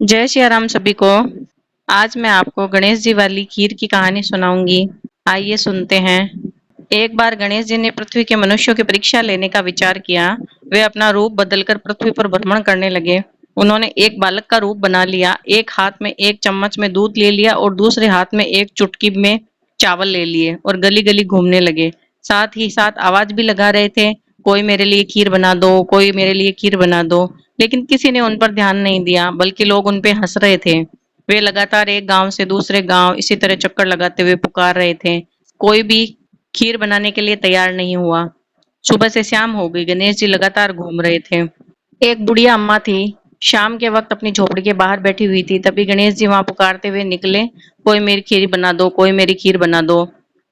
जय श्री राम सभी को। आज मैं आपको गणेश जी वाली खीर की कहानी सुनाऊंगी। आइए सुनते हैं। एक बार गणेश जी ने पृथ्वी के मनुष्यों की परीक्षा लेने का विचार किया। वे अपना रूप बदलकर पृथ्वी पर भ्रमण करने लगे। उन्होंने एक बालक का रूप बना लिया। एक हाथ में एक चम्मच में दूध ले लिया और दूसरे हाथ में एक चुटकी में चावल ले लिए और गली गली घूमने लगे। साथ ही साथ आवाज भी लगा रहे थे, कोई मेरे लिए खीर बना दो, कोई मेरे लिए खीर बना दो। लेकिन किसी ने उन पर ध्यान नहीं दिया, बल्कि लोग उन पे हंस रहे थे। वे लगातार एक गांव से दूसरे गांव इसी तरह चक्कर लगाते हुए पुकार रहे थे। कोई भी खीर बनाने के लिए तैयार नहीं हुआ। सुबह से शाम हो गई, गणेश जी लगातार घूम रहे थे। एक बुढ़िया अम्मा थी। शाम के वक्त अपनी झोपड़ी के बाहर बैठी हुई थी। तभी गणेश जी वहां पुकारते हुए निकले, कोई मेरी खीर बना दो, कोई मेरी खीर बना दो।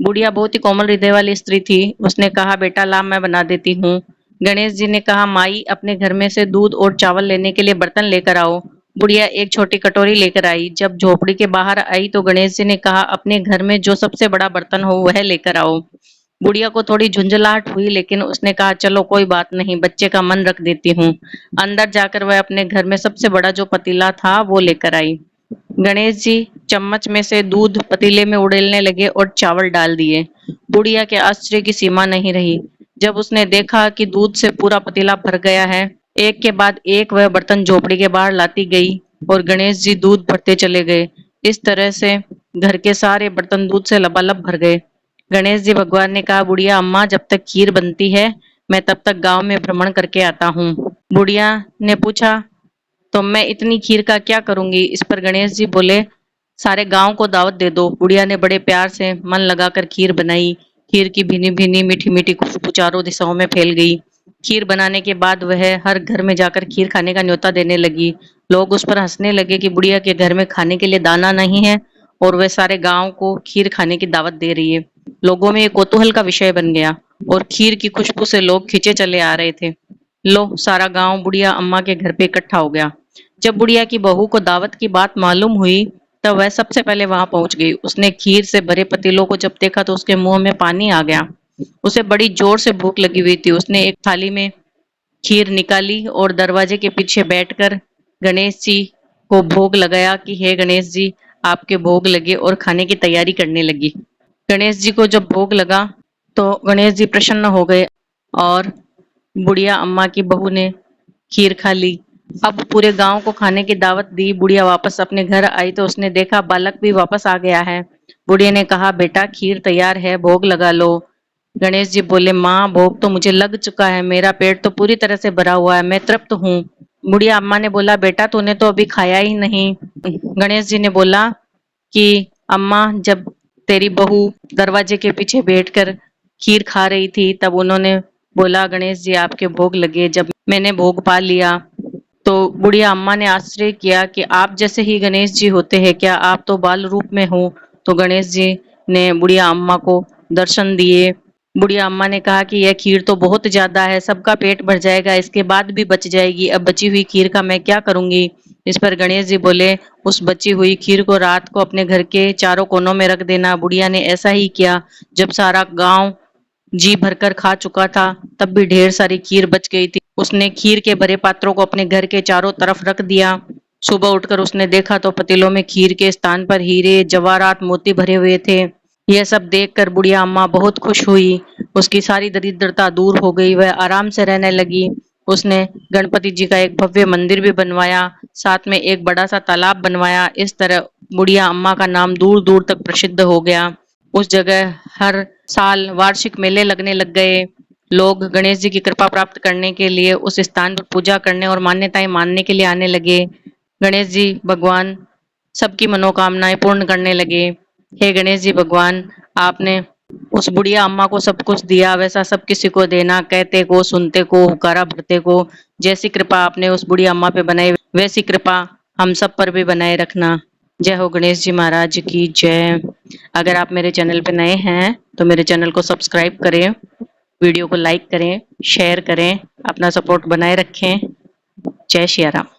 बुढ़िया बहुत ही कोमल हृदय वाली स्त्री थी। उसने कहा, बेटा ला, मैं बना देती हूँ। गणेश जी ने कहा, माई अपने घर में से दूध और चावल लेने के लिए बर्तन लेकर आओ। बुढ़िया एक छोटी कटोरी लेकर आई। जब झोपड़ी के बाहर आई तो गणेश जी ने कहा, अपने घर में जो सबसे बड़ा बर्तन हो वह लेकर आओ। बुढ़िया को थोड़ी झुंझलाहट हुई, लेकिन उसने कहा, चलो कोई बात नहीं, बच्चे का मन रख देती हूँ। अंदर जाकर वह अपने घर में सबसे बड़ा जो पतीला था वो लेकर आई। गणेश जी चम्मच में से दूध पतीले में उड़ेलने लगे और चावल डाल दिए। बुढ़िया के आश्चर्य की सीमा नहीं रही जब उसने देखा कि दूध से पूरा पतीला भर गया है। एक के बाद एक वह बर्तन झोपड़ी के बाहर लाती गई और गणेश जी दूध भरते चले गए। इस तरह से घर के सारे बर्तन दूध से लबालब भर गए। गणेश जी भगवान ने कहा, बुढ़िया अम्मा, जब तक खीर बनती है मैं तब तक गांव में भ्रमण करके आता हूँ। बुढ़िया ने पूछा, तो मैं इतनी खीर का क्या करूंगी? इस पर गणेश जी बोले, सारे गांव को दावत दे दो। बुढ़िया ने बड़े प्यार से मन लगाकर खीर बनाई। खीर की भीनी भीनी मीठी मीठी खुशबू चारों दिशाओं में फैल गई। खीर बनाने के बाद वह हर घर में जाकर खीर खाने का न्योता देने लगी। लोग उस पर हंसने लगे कि बुढ़िया के घर में खाने के लिए दाना नहीं है और वह सारे गांव को खीर खाने की दावत दे रही है। लोगों में एक कौतूहल का विषय बन गया और खीर की खुशबू से लोग खींचे चले आ रहे थे। लो, सारा गांव बुढ़िया अम्मा के घर पे इकट्ठा हो गया। जब बुढ़िया की बहू को दावत की बात मालूम हुई तब वह सबसे पहले वहां पहुंच गई। उसने खीर से भरे पतीलों को जब देखा तो उसके मुंह में पानी आ गया। उसे बड़ी जोर से भूख लगी हुई थी। उसने एक थाली में खीर निकाली और दरवाजे के पीछे बैठकर गणेश जी को भोग लगाया कि हे गणेश जी, आपके भोग लगे, और खाने की तैयारी करने लगी। गणेश जी को जब भोग लगा तो गणेश जी प्रसन्न हो गए और बुढ़िया अम्मा की बहू ने खीर खा ली। अब पूरे गांव को खाने की दावत दी। बुढ़िया वापस अपने घर आई तो उसने देखा बालक भी वापस आ गया है। बुढ़िया ने कहा, बेटा खीर तैयार है, भोग लगा लो। गणेश जी बोले, माँ भोग तो मुझे लग चुका है, मेरा पेट तो पूरी तरह से भरा हुआ है, मैं तृप्त हूँ। बुढ़िया अम्मा ने बोला, बेटा तूने तो अभी खाया ही नहीं। गणेश जी ने बोला कि अम्मा, जब तेरी बहू दरवाजे के पीछे बैठकर खीर खा रही थी तब उन्होंने बोला, गणेश जी आपके भोग लगे। जब मैंने भोग पा लिया तो बुढ़िया अम्मा ने आश्चर्य किया कि आप जैसे ही गणेश जी होते हैं क्या? आप तो बाल रूप में हो। तो गणेश जी ने बुढ़िया अम्मा को दर्शन दिए। बुढ़िया अम्मा ने कहा कि यह खीर तो बहुत ज्यादा है, सबका पेट भर जाएगा, इसके बाद भी बच जाएगी। अब बची हुई खीर का मैं क्या करूंगी? इस पर गणेश जी बोले, उस बची हुई खीर को रात को अपने घर के चारों कोनों में रख देना। बुढ़िया ने ऐसा ही किया। जब सारा गांव जी भरकर खा चुका था तब भी ढेर सारी खीर बच गई थी। उसने खीर के भरे पात्रों को अपने घर के चारों तरफ रख दिया। सुबह उठकर उसने देखा तो पतीलों में खीर के स्थान पर हीरे जवाहरात मोती भरे हुए थे। यह सब देखकर बुढ़िया अम्मा बहुत खुश हुई। उसकी सारी दरिद्रता दूर हो गई, वह आराम से रहने लगी। उसने गणपति जी का एक भव्य मंदिर भी बनवाया, साथ में एक बड़ा सा तालाब बनवाया। इस तरह बुढ़िया अम्मा का नाम दूर दूर तक प्रसिद्ध हो गया। उस जगह हर साल वार्षिक मेले लगने लग गए। लोग गणेश जी की कृपा प्राप्त करने के लिए उस स्थान पर पूजा करने और मान्यताएं मानने के लिए आने लगे। गणेश जी भगवान सबकी मनोकामनाएं पूर्ण करने लगे। हे गणेश जी भगवान, आपने उस बुढ़िया अम्मा को सब कुछ दिया, वैसा सब किसी को देना, कहते को, सुनते को, हुकारा भरते को। जैसी कृपा आपने उस बुढ़िया अम्मा पे बनाई वैसी कृपा हम सब पर भी बनाए रखना। जय हो गणेश जी महाराज की जय। अगर आप मेरे चैनल पे नए हैं तो मेरे चैनल को सब्सक्राइब करें, वीडियो को लाइक करें, शेयर करें, अपना सपोर्ट बनाए रखें। जय श्री राम।